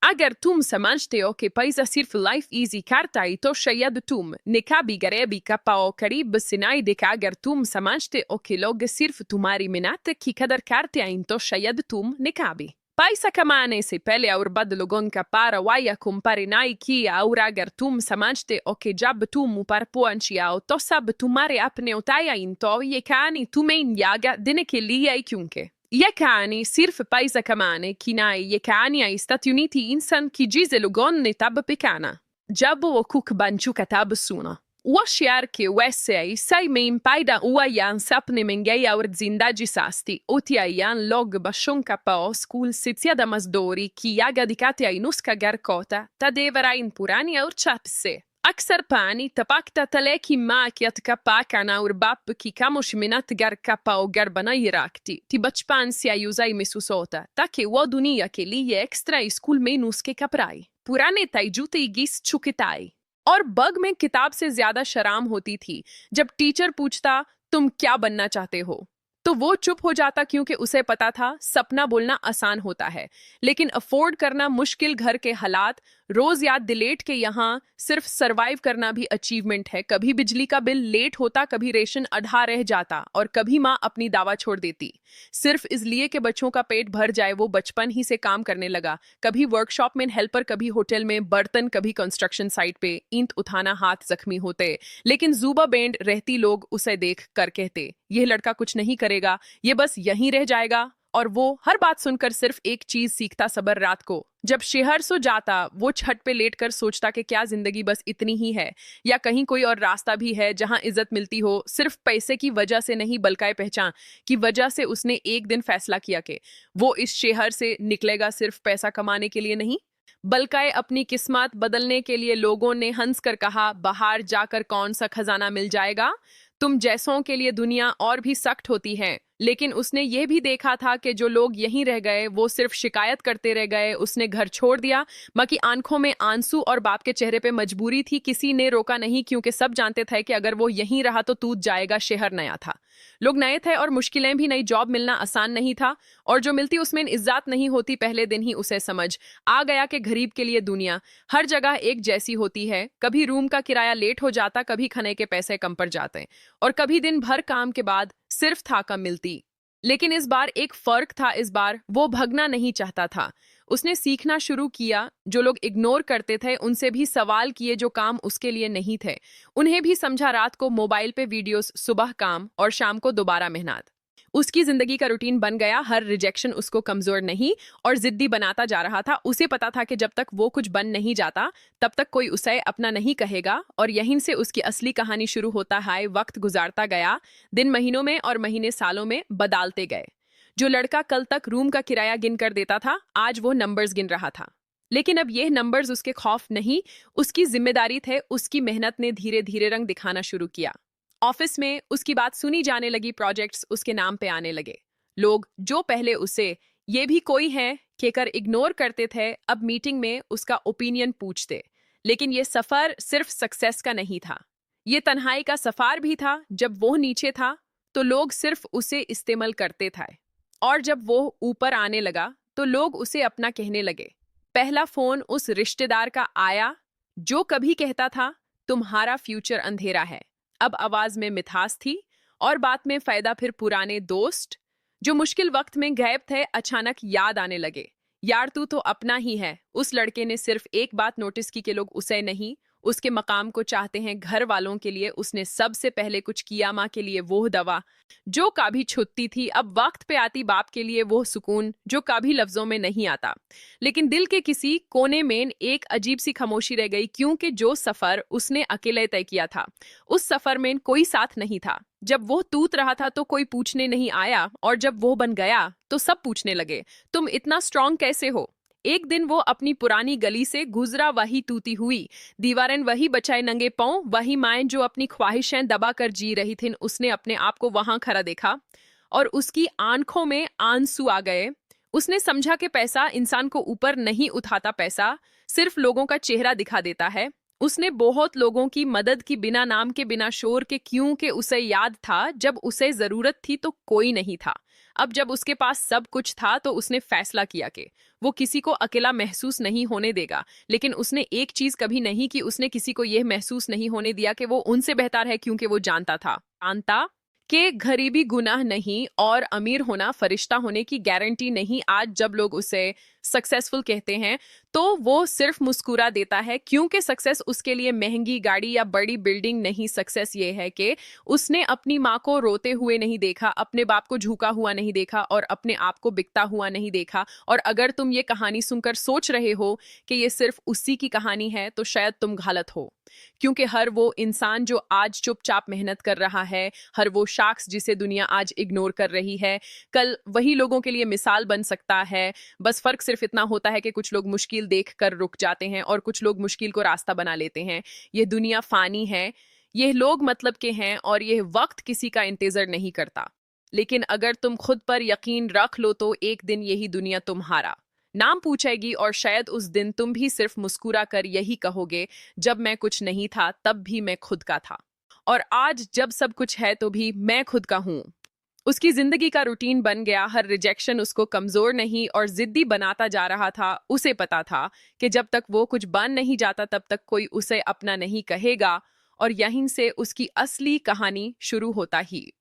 अगर तुम समझते हो कि पैसा सिर्फ लाइफ इजी करता है तो शायद तुम ने कभी गरीबी का पाव करीब से नहीं देखा। अगर तुम समझते हो कि लोग सिर्फ तुम्हारी मेहनत की कदर करते हैं तो शायद तुम ने कभी पैसा कमाने से पहले और बाद लोगों का परवाह कंपेयर नहीं किया। और अगर तुम समझते हो कि जब तुम ऊपर पहुंच आओ तो सब तुम्हारे अपने होता है तो ये कहानी तुम्हें याद देने के लिए है, क्योंकि ये कहानी सिर्फ पैसा कमाने की नहीं, ये कहानी है स्टेट यूनिटी इंसान की जिसे लोगों ने तब पहचाना जब वो कुक बन चुका तब सुना। वो शहर के वैसे सही में पैदा हुआ या सपने में गया और जिंदगी सस्ती होती है या लोग बच्चों का पाओ स्कूल से ज़्यादा मजदूरी की या दिखाते हैं उसका घर कोता तदेवरा इन पुरानी और छत से अक्सर पानी टपकता तले की माँ की अटकपाकना और बाप की खामोश मिन्नत घर का पाओ घर बनाई रखती थी। बचपन से आयुजाई महसूस होता ताकि वो दुनिया के लिए एक्स्ट्रा स्कूल में नुस्खे कपड़ाई पुराने ताई जूते घिस चुके ताई और बग में किताब से ज्यादा शर्म होती थी। जब टीचर पूछता तुम क्या बनना चाहते हो तो वो चुप हो जाता, क्योंकि उसे पता था सपना बोलना आसान होता है लेकिन अफोर्ड करना मुश्किल। घर के हालात रोज याद दिलेट के यहाँ सिर्फ सरवाइव करना भी अचीवमेंट है। कभी बिजली का बिल लेट होता, कभी रेशन आधा रह जाता और कभी माँ अपनी दावा छोड़ देती सिर्फ इसलिए कि बच्चों का पेट भर जाए। वो बचपन ही से काम करने लगा, कभी वर्कशॉप में हेल्पर, कभी होटल में बर्तन, कभी कंस्ट्रक्शन साइट पे ईंट उठाना हाथ जख्मी होते। लेकिन जुबा बैंड रहती लोग उसे देख कर कहते यह लड़का कुछ नहीं करेगा, ये बस यहीं रह जाएगा। और वो हर बात सुनकर सिर्फ एक चीज सीखता, सबर। रात को जब शहर सो जाता वो छत पे लेटकर सोचता कि क्या जिंदगी बस इतनी ही है या कहीं कोई और रास्ता भी है जहां इज्जत मिलती हो, सिर्फ पैसे की वजह से नहीं बल्कि पहचान की वजह से। उसने एक दिन फैसला किया कि वो इस शहर से निकलेगा सिर्फ पैसा कमाने के लिए नहीं बल्कि अपनी किस्मत बदलने के लिए। लोगों ने हंस कर कहा बाहर जाकर कौन सा खजाना मिल जाएगा, तुम जैसों के लिए दुनिया और भी सख्त होती है। लेकिन उसने ये भी देखा था कि जो लोग यहीं रह गए वो सिर्फ शिकायत करते रह गए। उसने घर छोड़ दिया, माँ की आंखों में आंसू और बाप के चेहरे पे मजबूरी थी। किसी ने रोका नहीं क्योंकि सब जानते थे कि अगर वो यहीं रहा तो टूट जाएगा। शहर नया था, लोग नए थे और मुश्किलें भी नई। जॉब मिलना आसान नहीं था और जो मिलती उसमें इज्जत नहीं होती। पहले दिन ही उसे समझ आ गया कि गरीब के लिए दुनिया हर जगह एक जैसी होती है। कभी रूम का किराया लेट हो जाता, कभी खाने के पैसे कम पड़ जाते और कभी दिन भर काम के बाद सिर्फ था कम मिलती। लेकिन इस बार एक फर्क था, इस बार वो भगना नहीं चाहता था। उसने सीखना शुरू किया, जो लोग इग्नोर करते थे उनसे भी सवाल किए, जो काम उसके लिए नहीं थे उन्हें भी समझा। रात को मोबाइल पे वीडियोस, सुबह काम और शाम को दोबारा मेहनत। उसकी जिंदगी का रूटीन बन गया। हर रिजेक्शन उसको कमजोर नहीं और जिद्दी बनाता जा रहा था। उसे पता था कि जब तक वो कुछ बन नहीं जाता तब तक कोई उसे अपना नहीं कहेगा। और यहीं से उसकी असली कहानी शुरू होता है। वक्त गुजारता गया, दिन महीनों में और महीने सालों में बदलते गए। जो लड़का कल तक रूम का किराया गिन कर देता था आज वो नंबर्स गिन रहा था। लेकिन अब ये नंबर्स उसके खौफ नहीं, उसकी जिम्मेदारी थे। उसकी मेहनत ने धीरे धीरे रंग दिखाना शुरू किया। ऑफिस में उसकी बात सुनी जाने लगी, प्रोजेक्ट्स उसके नाम पे आने लगे। लोग जो पहले उसे ये भी कोई है कहकर इग्नोर करते थे अब मीटिंग में उसका ओपिनियन पूछते। लेकिन ये सफर सिर्फ सक्सेस का नहीं था, ये तन्हाई का सफर भी था। जब वो नीचे था तो लोग सिर्फ उसे इस्तेमाल करते थे और जब वो ऊपर आने लगा तो लोग उसे अपना कहने लगे। पहला फोन उस रिश्तेदार का आया जो कभी कहता था तुम्हारा फ्यूचर अंधेरा है। अब आवाज में मिठास थी और बात में फायदा। फिर पुराने दोस्त जो मुश्किल वक्त में गायब थे अचानक याद आने लगे। यार तू तो अपना ही है। उस लड़के ने सिर्फ एक बात नोटिस की कि लोग उसे नहीं उसके मकाम को चाहते हैं। घर वालों के लिए उसने सबसे पहले कुछ किया, माँ के लिए वो दवा जो कभी छुट्टी थी अब वक्त पे आती, बाप के लिए वो सुकून जो कभी लफ्जों में नहीं आता। लेकिन दिल के किसी कोने में एक अजीब सी खामोशी रह गई, क्योंकि जो सफर उसने अकेले तय किया था उस सफर में कोई साथ नहीं था। जब वो टूट रहा था तो कोई पूछने नहीं आया और जब वो बन गया तो सब पूछने लगे तुम इतना स्ट्रांग कैसे हो। एक दिन वो अपनी पुरानी गली से गुजरा, वही टूटी हुई दीवारें, वही बचाए नंगे पांव, वही माएं जो अपनी ख्वाहिशें दबा कर जी रही थीं। उसने अपने आप को वहां खड़ा देखा और उसकी आंखों में आंसू आ गए। उसने समझा कि पैसा इंसान को ऊपर नहीं उठाता, पैसा सिर्फ लोगों का चेहरा दिखा देता है। उसने बहुत लोगों की मदद की, बिना नाम के, बिना शोर के, क्योंकि उसे याद था जब उसे जरूरत थी तो कोई नहीं था। अब जब उसके पास सब कुछ था तो उसने फैसला किया कि वो किसी को अकेला महसूस नहीं होने देगा। लेकिन उसने एक चीज कभी नहीं की, उसने किसी को यह महसूस नहीं होने दिया कि वो उनसे बेहतर है, क्योंकि वो जानता कि गरीबी गुनाह नहीं और अमीर होना फरिश्ता होने की गारंटी नहीं। आज जब लोग उसे सक्सेसफुल कहते हैं तो वो सिर्फ मुस्कुरा देता है, क्योंकि सक्सेस उसके लिए महंगी गाड़ी या बड़ी बिल्डिंग नहीं। सक्सेस ये है कि उसने अपनी माँ को रोते हुए नहीं देखा, अपने बाप को झुका हुआ नहीं देखा और अपने आप को बिकता हुआ नहीं देखा। और अगर तुम ये कहानी सुनकर सोच रहे हो कि ये सिर्फ उसी की कहानी है तो शायद तुम गलत हो, क्योंकि हर वो इंसान जो आज चुपचाप मेहनत कर रहा है, हर वो शख्स जिसे दुनिया आज इग्नोर कर रही है, कल वही लोगों के लिए मिसाल बन सकता है। बस फर्क सिर्फ इतना होता है कि कुछ लोग मुश्किल देखकर रुक जाते हैं और कुछ लोग मुश्किल को रास्ता बना लेते हैं। ये दुनिया फानी है, ये लोग मतलब के हैं और यह वक्त किसी का इंतजार नहीं करता। लेकिन अगर तुम खुद पर यकीन रख लो तो एक दिन यही दुनिया तुम्हारा नाम पूछेगी और शायद उस दिन तुम भी सिर्फ मुस्कुरा कर यही कहोगे, जब मैं कुछ नहीं था तब भी मैं खुद का था, और आज जब सब कुछ है तो भी मैं खुद का हूं। उसकी जिंदगी का रूटीन बन गया, हर रिजेक्शन उसको कमजोर नहीं और जिद्दी बनाता जा रहा था। उसे पता था कि जब तक वो कुछ बन नहीं जाता तब तक कोई उसे अपना नहीं कहेगा, और यहीं से उसकी असली कहानी शुरू होता ही।